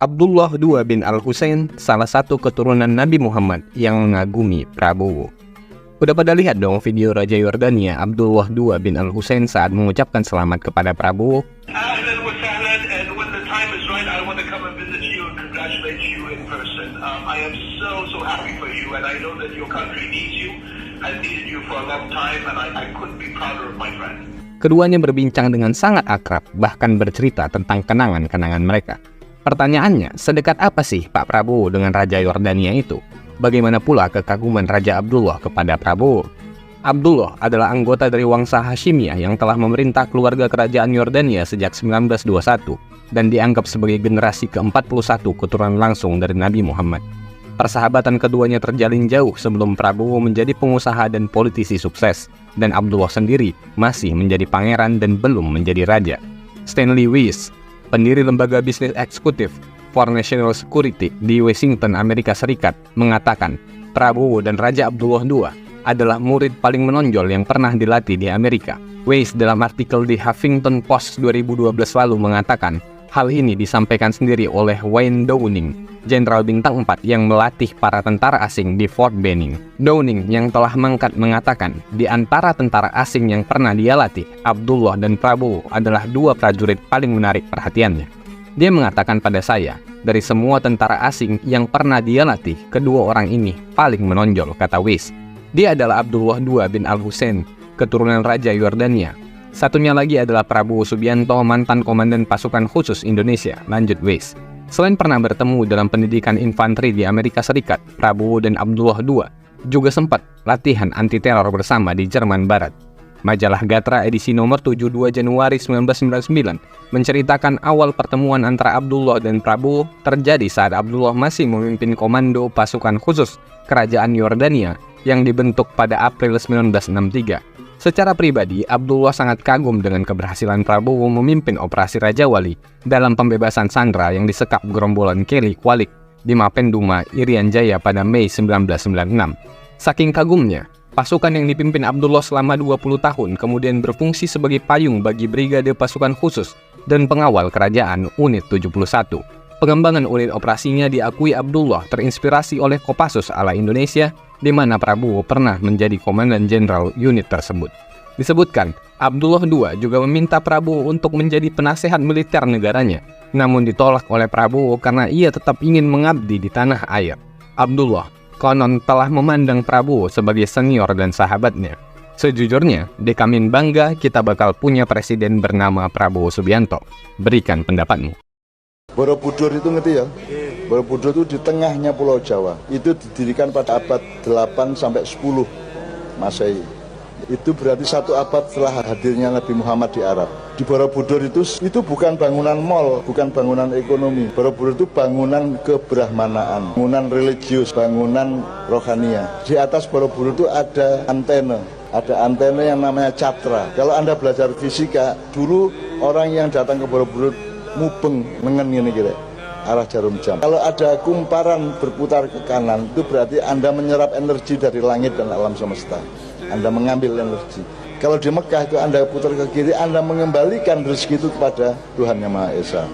Abdullah II bin Al-Husain, salah satu keturunan Nabi Muhammad yang mengagumi Prabowo. Udah pada lihat dong video Raja Yordania Abdullah II bin Al-Husain saat mengucapkan selamat kepada Prabowo? Keduanya berbincang dengan sangat akrab, bahkan bercerita tentang kenangan-kenangan mereka. Pertanyaannya, sedekat apa sih Pak Prabowo dengan Raja Yordania itu? Bagaimana pula kekaguman Raja Abdullah kepada Prabowo? Abdullah adalah anggota dari Wangsa Hashimiyah yang telah memerintah keluarga kerajaan Yordania sejak 1921 dan dianggap sebagai generasi ke-41 keturunan langsung dari Nabi Muhammad. Persahabatan keduanya terjalin jauh sebelum Prabowo menjadi pengusaha dan politisi sukses, dan Abdullah sendiri masih menjadi pangeran dan belum menjadi raja. Stanley Weiss, pendiri lembaga bisnis eksekutif for National Security di Washington, Amerika Serikat, mengatakan Prabowo dan Raja Abdullah II adalah murid paling menonjol yang pernah dilatih di Amerika. Weiss dalam artikel di Huffington Post 2012 lalu mengatakan hal ini disampaikan sendiri oleh Wayne Downing, Jenderal Bintang 4 yang melatih para tentara asing di Fort Benning. Downing yang telah mangkat mengatakan, di antara tentara asing yang pernah dia latih, Abdullah dan Prabowo adalah dua prajurit paling menarik perhatiannya. Dia mengatakan pada saya, dari semua tentara asing yang pernah dia latih, kedua orang ini paling menonjol, kata Weiss. Dia adalah Abdullah II bin Al-Husain, keturunan Raja Yordania. Satunya lagi adalah Prabowo Subianto, mantan Komandan Pasukan Khusus Indonesia, lanjut Weiss. Selain pernah bertemu dalam pendidikan infanteri di Amerika Serikat, Prabowo dan Abdullah II juga sempat latihan anti-teror bersama di Jerman Barat. Majalah Gatra edisi nomor 72 Januari 1999 menceritakan awal pertemuan antara Abdullah dan Prabowo terjadi saat Abdullah masih memimpin Komando Pasukan Khusus Kerajaan Yordania yang dibentuk pada April 1963. Secara pribadi, Abdullah sangat kagum dengan keberhasilan Prabowo memimpin operasi Raja Wali dalam pembebasan sandera yang disekap gerombolan Kelly Kwalik di Mapenduma, Irian Jaya pada Mei 1996. Saking kagumnya, pasukan yang dipimpin Abdullah selama 20 tahun kemudian berfungsi sebagai payung bagi Brigade Pasukan Khusus dan pengawal kerajaan Unit 71. Pengembangan unit operasinya diakui Abdullah terinspirasi oleh Kopassus ala Indonesia, di mana Prabowo pernah menjadi komandan jenderal unit tersebut. Disebutkan, Abdullah II juga meminta Prabowo untuk menjadi penasehat militer negaranya, namun ditolak oleh Prabowo karena ia tetap ingin mengabdi di tanah air. Abdullah konon telah memandang Prabowo sebagai senior dan sahabatnya. Sejujurnya, dekamin bangga kita bakal punya presiden bernama Prabowo Subianto. Berikan pendapatmu. Borobudur itu ngerti ya? Borobudur itu di tengahnya Pulau Jawa. Itu didirikan pada abad 8-10 Masehi. Itu berarti 1 abad setelah hadirnya Nabi Muhammad di Arab. Di Borobudur itu bukan bangunan mal, bukan bangunan ekonomi. Borobudur itu bangunan kebrahmanaan, bangunan religius, bangunan rohania. Di atas Borobudur itu ada antena. Ada antena yang namanya catra. Kalau Anda belajar fisika, dulu orang yang datang ke Borobudur mubeng lengan ini kira arah jarum jam. Kalau ada kumparan berputar ke kanan, itu berarti Anda menyerap energi dari langit dan alam semesta. Anda mengambil energi. Kalau di Mekah itu Anda putar ke kiri, Anda mengembalikan rezeki itu kepada Tuhan Yang Maha Esa.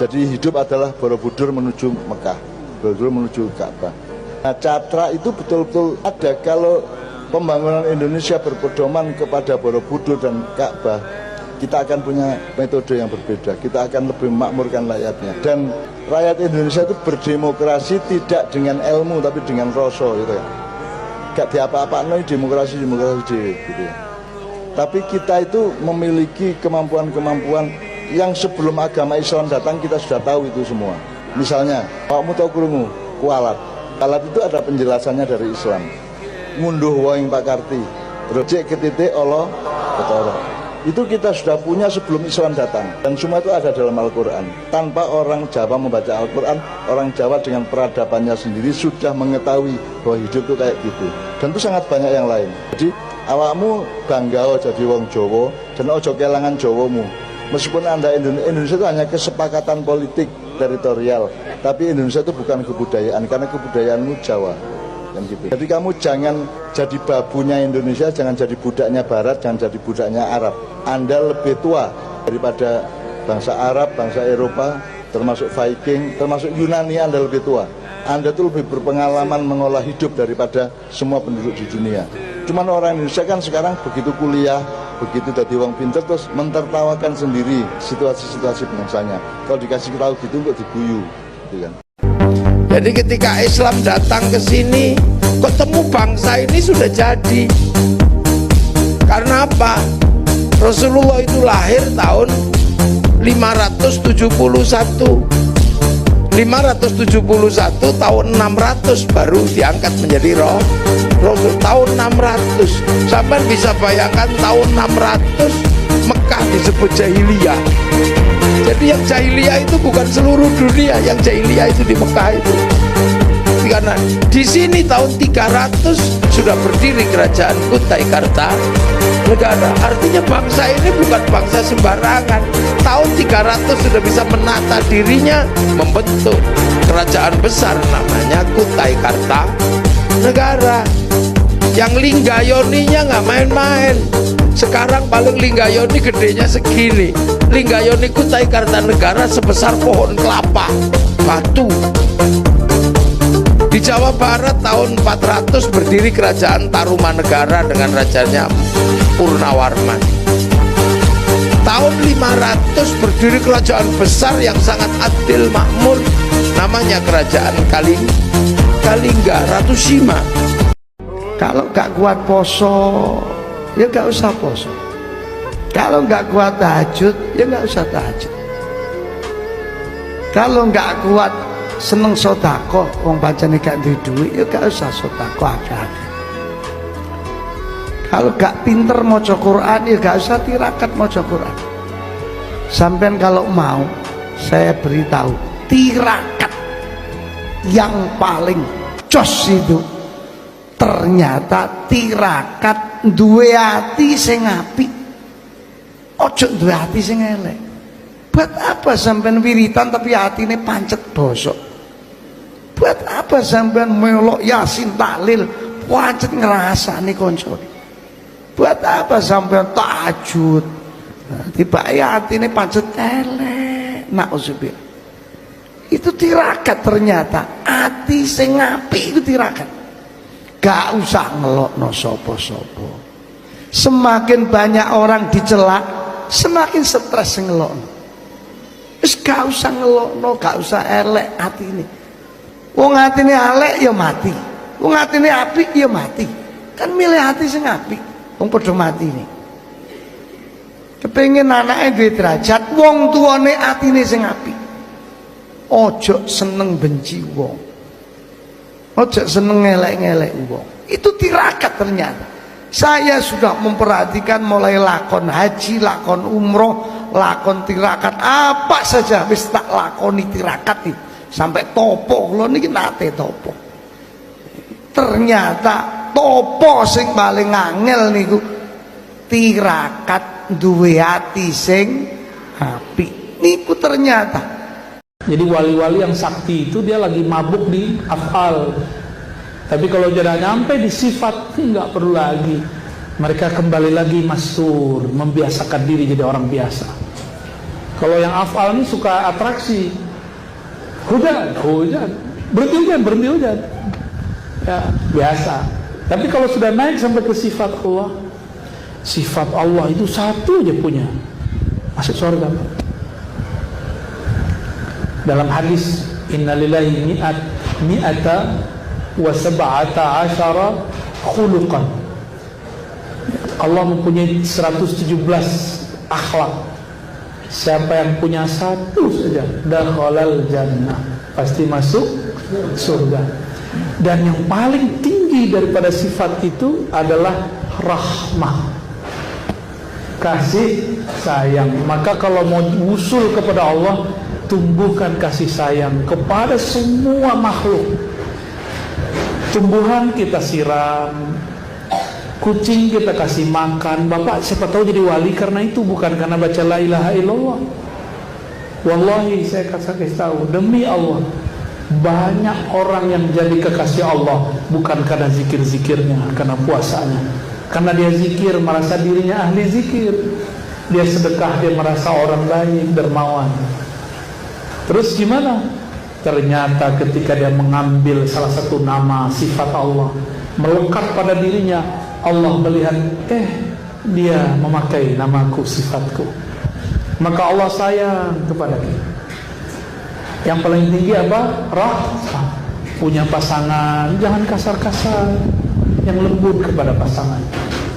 Jadi hidup adalah Borobudur menuju Mekah, Borobudur menuju Ka'bah. Nah, catra itu betul-betul ada. Kalau pembangunan Indonesia berpedoman kepada Borobudur dan Ka'bah, kita akan punya metode yang berbeda. Kita akan lebih memakmurkan rakyatnya. Dan rakyat Indonesia itu berdemokrasi tidak dengan ilmu, tapi dengan rasa gitu ya. Gak diapa-apakan demokrasi gitu ya. Tapi kita itu memiliki kemampuan-kemampuan yang sebelum agama Islam datang kita sudah tahu itu semua. Misalnya, kamu tahu krungu, kualat. Kualat itu ada penjelasannya dari Islam. Ngunduh waing pakarti, rojek ketitik Allah ketara. Itu kita sudah punya sebelum Islam datang. Dan semua itu ada dalam Al-Quran. Tanpa orang Jawa membaca Al-Quran, orang Jawa dengan peradabannya sendiri sudah mengetahui bahwa hidup itu kayak gitu. Dan itu sangat banyak yang lain. Jadi awakmu bangga jadi wong Jawa dan ojo kelangan Jawamu. Meskipun Anda Indonesia itu hanya kesepakatan politik teritorial, tapi Indonesia itu bukan kebudayaan, karena kebudayaanmu Jawa. Gitu. Jadi kamu jangan jadi babunya Indonesia, jangan jadi budaknya Barat, jangan jadi budaknya Arab. Anda lebih tua daripada bangsa Arab, bangsa Eropa, termasuk Viking, termasuk Yunani. Anda lebih tua, Anda tuh lebih berpengalaman mengolah hidup daripada semua penduduk di dunia. Cuman orang Indonesia kan sekarang begitu kuliah, begitu jadi wong pinter, terus mentertawakan sendiri situasi-situasi bangsanya. Kalau dikasih tahu gitu kok diguyu, gitu kan. Jadi ketika Islam datang ke sini, ketemu bangsa ini sudah jadi. Karena apa? Rasulullah itu lahir tahun 571. 571 tahun 600 baru diangkat menjadi Rasul tahun 600. Sampai bisa bayangkan tahun 600 Mekah disebut jahiliyah. Jadi yang jahiliyah itu bukan seluruh dunia, yang jahiliyah itu di Mekah itu. Karena di sini tahun 300 sudah berdiri kerajaan Kutai Kartanegara. Artinya bangsa ini bukan bangsa sembarangan. Tahun 300 sudah bisa menata dirinya, membentuk kerajaan besar namanya Kutai Kartanegara. Yang Linggayoninya nggak main-main. Sekarang paling Linggayoni gedenya segini. Linggayoni Kutai Kartanegara sebesar pohon kelapa batu. Di Jawa Barat tahun 400 berdiri kerajaan Tarumanegara dengan rajanya Purnawarman. Tahun 500 berdiri kerajaan besar yang sangat adil makmur, namanya kerajaan Kalingga, Ratu Sima. Kalau gak kuat poso, ya gak usah poso. Kalau gak kuat tahajud, ya gak usah tahajud. Kalau gak kuat seneng sodako, wong pancene gak duwe duit, ya gak usah sodako akeh-akeh. Kalau gak pinter maca Quran, ya gak usah tirakat maca Quran. Sampean kalau mau, saya beritahu, tirakat yang paling jos itu ternyata tirakat duwe ati sing apik, ojo duwe ati sing elek. Buat apa sampean wiritan tapi hatine pancet bosok? Buat apa sampean melok yasin tahlil pancet ngrasani kancane? Buat apa sampean tahajud? Tiba hatine pancet elek. Nauzubillah. Itu tirakat ternyata. Ati sing apik itu tirakat. Gak usah ngelokno sapa-sapa. Semakin banyak orang dicela, semakin stres ngelokno. Wis gak usah ngelokno, gak usah elek atine. Wong atine elek ya mati. Wong atine apik ya mati. Kan milih hati sing apik. Wong padha mati nih. Kepengin anake duwe derajat, wong tuane atine sing apik. Ojo seneng benci wong. Ojo seneng ngelek-ngelek wong. Itu tirakat ternyata. Saya sudah memperhatikan mulai lakon haji, lakon umroh, lakon tirakat apa saja wis tak lakoni tirakat nih. Sampai topo kula niki nate topo. Ternyata topo sing paling angel niku tirakat duwe ati sing apik. Niku ternyata. Jadi wali-wali yang sakti itu dia lagi mabuk di afal. Tapi kalau sudah nyampe di sifat, nggak perlu lagi. Mereka kembali lagi mastur, membiasakan diri jadi orang biasa. Kalau yang afal ini suka atraksi, hujan, berhenti hujan, ya biasa. Tapi kalau sudah naik sampai ke sifat Allah itu satu aja punya, masuk surga. Dalam hadis, innalillahi mi'ata wa sab'ata asyara khuluqan. Allah mempunyai 117 akhlak. Siapa yang punya satu saja, dakhalal jannah, pasti masuk surga. Dan yang paling tinggi daripada sifat itu adalah rahmah, kasih sayang. Maka kalau mau usul kepada Allah, tumbuhkan kasih sayang kepada semua makhluk. Tumbuhan kita siram, kucing kita kasih makan. Bapak siapa tahu jadi wali karena itu, bukan karena baca la ilaha illallah. Wallahi saya kasih tahu, demi Allah, banyak orang yang jadi kekasih Allah bukan karena zikir-zikirnya, karena puasanya. Karena dia zikir merasa dirinya ahli zikir, dia sedekah dia merasa orang baik, dermawan. Terus gimana? Ternyata ketika dia mengambil salah satu nama sifat Allah, melekat pada dirinya, Allah melihat, dia memakai namaku, sifatku, maka Allah sayang kepada dia. Yang paling tinggi apa? Rahmah. Punya pasangan, jangan kasar-kasar, yang lembut kepada pasangan.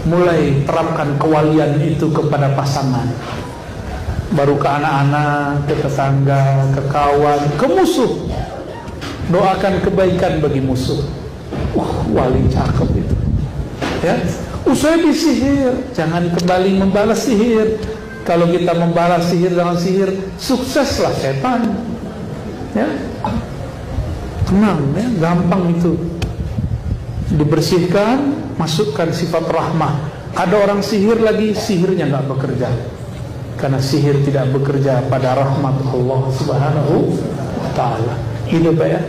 Mulai terapkan kewalian itu kepada pasangan, baru ke anak-anak, ke tetangga, ke kawan, ke musuh. Doakan kebaikan bagi musuh. Wah, wali cakep itu. Ya, usai disihir, jangan kembali membalas sihir. Kalau kita membalas sihir dengan sihir, sukseslah setan. Ya, tenang, ya, gampang itu. Dibersihkan, masukkan sifat rahmah. Ada orang sihir lagi, sihirnya nggak bekerja, karena sihir tidak bekerja pada rahmat Allah Subhanahu wa Ta'ala. Ini Pak ya.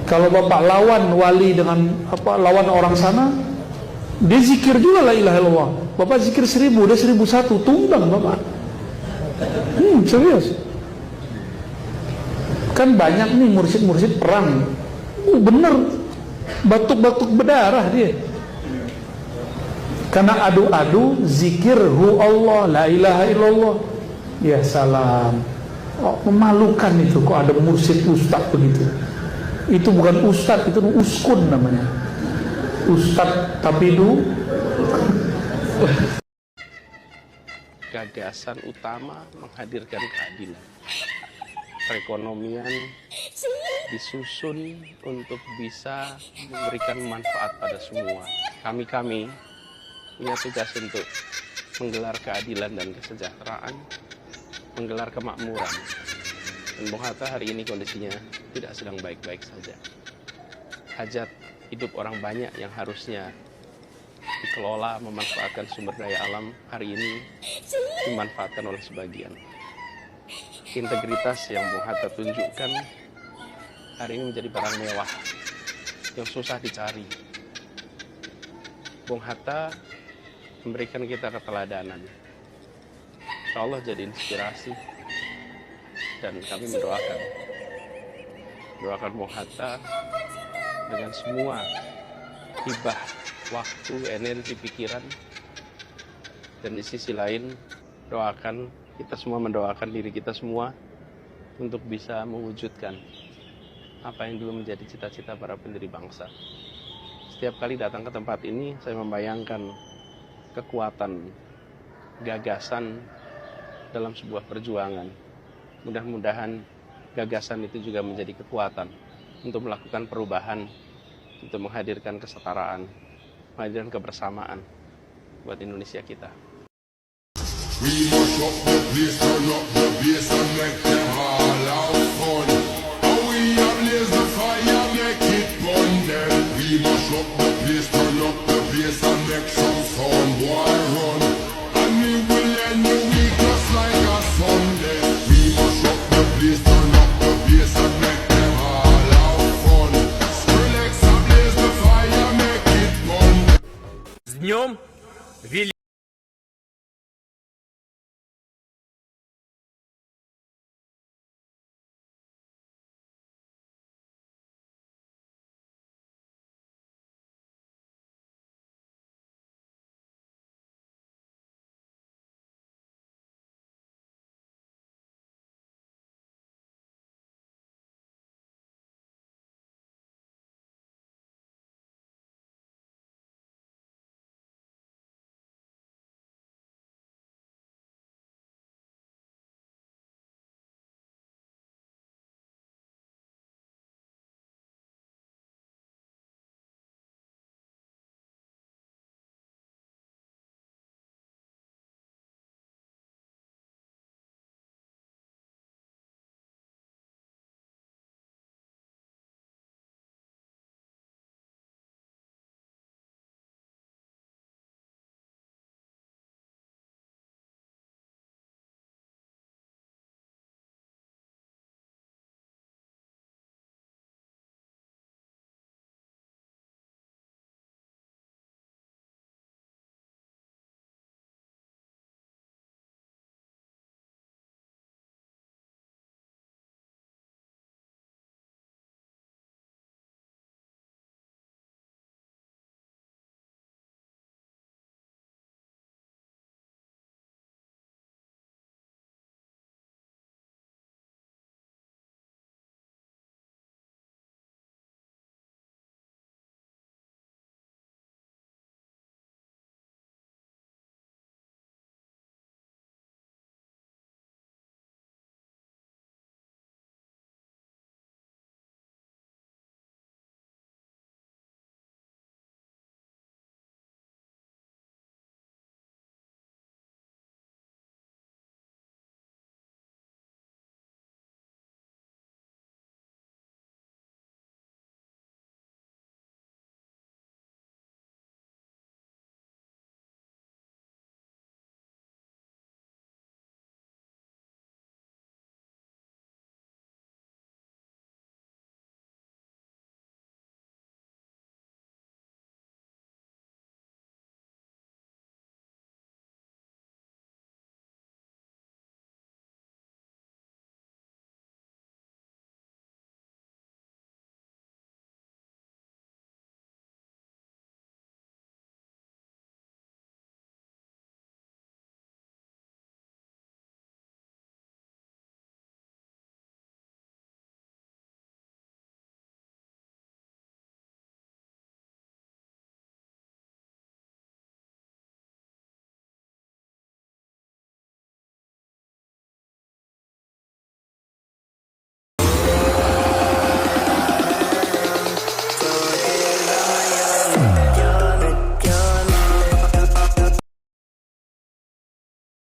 Kalau Bapak lawan wali dengan lawan orang sana, dia zikir juga la ilaha illallah. Bapak zikir 1000, dia 1001, tumbang Bapak. Serius. Kan banyak nih mursyid-mursyid perang. Bener, batuk-batuk berdarah dia. Karena adu-adu zikir hu Allah, la ilaha illallah. Ya salam. Memalukan itu, kok ada mursyid ustaz begitu. Itu bukan ustaz, itu uskun namanya. Ustaz tapi gagasan utama menghadirkan keadilan. Perekonomian disusun untuk bisa memberikan manfaat pada semua. Kami punya tugas untuk menggelar keadilan dan kesejahteraan, menggelar kemakmuran. Dan Bung Hatta hari ini kondisinya tidak sedang baik-baik saja. Hajat hidup orang banyak yang harusnya dikelola, memanfaatkan sumber daya alam, hari ini dimanfaatkan oleh sebagian. Integritas yang Bung Hatta tunjukkan hari ini menjadi barang mewah yang susah dicari. Bung Hatta memberikan kita keteladanan. Insya Allah jadi inspirasi, dan kami mendoakan Bung Hatta dengan semua hibah waktu, energi, pikiran, dan di sisi lain kita semua mendoakan diri kita semua untuk bisa mewujudkan apa yang dulu menjadi cita-cita para pendiri bangsa. Setiap kali datang ke tempat ini, saya membayangkan kekuatan gagasan dalam sebuah perjuangan. Mudah-mudahan gagasan itu juga menjadi kekuatan untuk melakukan perubahan, untuk menghadirkan kesetaraan, menghadirkan kebersamaan buat Indonesia kita. We mash up the place, turn up the bass and make them